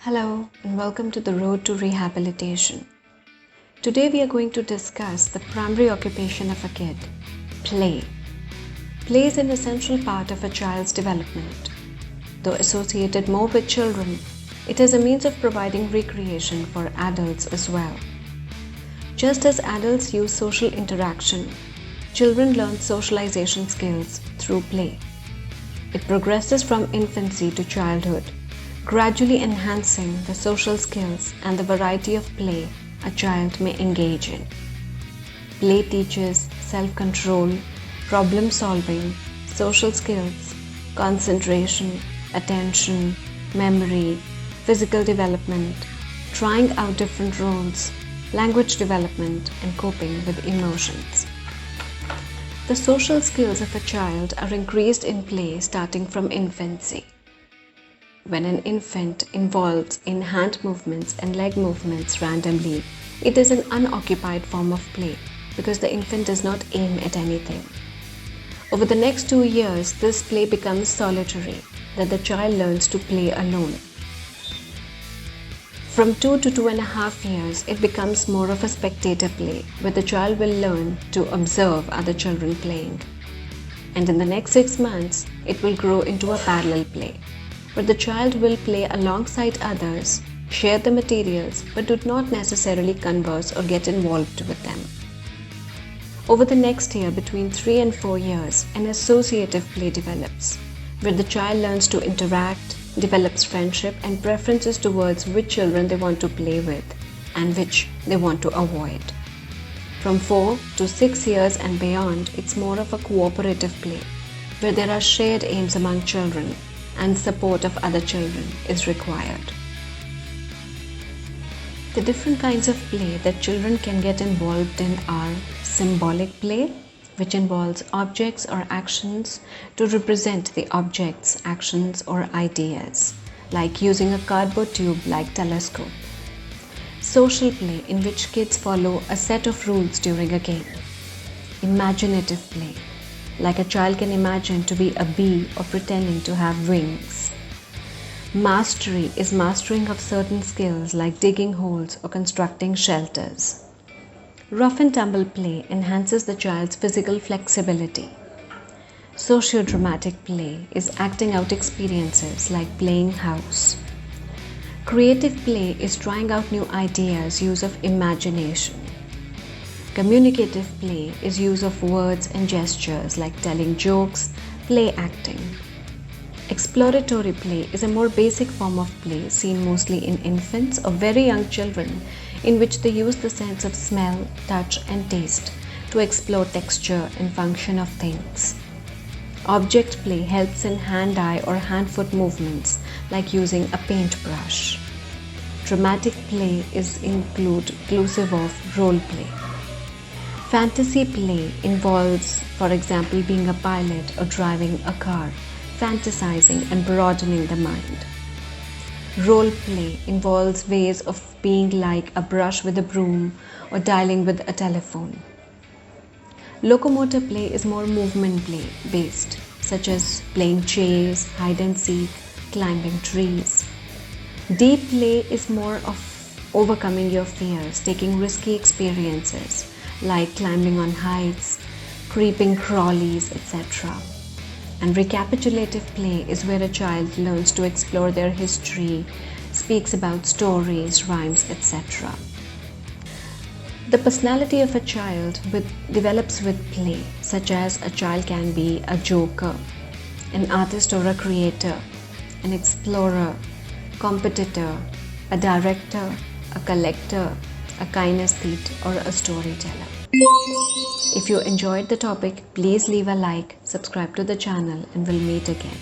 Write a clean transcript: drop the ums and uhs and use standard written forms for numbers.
Hello and welcome to the Road to Rehabilitation. Today we are going to discuss the primary occupation of a kid, play. Play is an essential part of a child's development. Though associated more with children, it is a means of providing recreation for adults as well. Just as adults use social interaction, children learn socialization skills through play. It progresses from infancy to childhood, gradually enhancing the social skills and the variety of play a child may engage in. Play teaches self-control, problem-solving, social skills, concentration, attention, memory, physical development, trying out different roles, language development, and coping with emotions. The social skills of a child are increased in play starting from infancy. When an infant involves in hand movements and leg movements randomly, it is an unoccupied form of play because the infant does not aim at anything. Over the next 2 years, this play becomes solitary, that the child learns to play alone. From 2 to 2.5 years, it becomes more of a spectator play, where the child will learn to observe other children playing. And in the next 6 months, it will grow into a parallel play, where the child will play alongside others, share the materials, but do not necessarily converse or get involved with them. Over the next year, between 3 and 4 years, an associative play develops, where the child learns to interact, develops friendship and preferences towards which children they want to play with and which they want to avoid. From 4 to 6 years and beyond, it's more of a cooperative play, where there are shared aims among children and support of other children is required. The different kinds of play that children can get involved in are symbolic play, which involves objects or actions to represent the objects, actions, or ideas, like using a cardboard tube like telescope. Social play, in which kids follow a set of rules during a game. Imaginative play, like a child can imagine to be a bee or pretending to have wings. Mastery is mastering of certain skills like digging holes or constructing shelters. Rough and tumble play enhances the child's physical flexibility. Sociodramatic play is acting out experiences like playing house. Creative play is trying out new ideas, use of imagination. Communicative play is use of words and gestures like telling jokes, play acting. Exploratory play is a more basic form of play seen mostly in infants or very young children, in which they use the sense of smell, touch and taste to explore texture and function of things. Object play helps in hand-eye or hand-foot movements like using a paintbrush. Dramatic play is inclusive of role play. Fantasy play involves, for example, being a pilot or driving a car, fantasizing and broadening the mind. Role play involves ways of being like a brush with a broom or dialing with a telephone. Locomotor play is more movement play based, such as playing chase, hide and seek, climbing trees. Deep play is more of overcoming your fears, taking risky experiences like climbing on heights, creeping crawlies, etc. And recapitulative play is where a child learns to explore their history, speaks about stories, rhymes, etc. The personality of a child develops with play, such as a child can be a joker, an artist or a creator, an explorer, competitor, a director, a collector, a kinesthete, or a storyteller. If you enjoyed the topic, please leave a like, subscribe to the channel, and we'll meet again.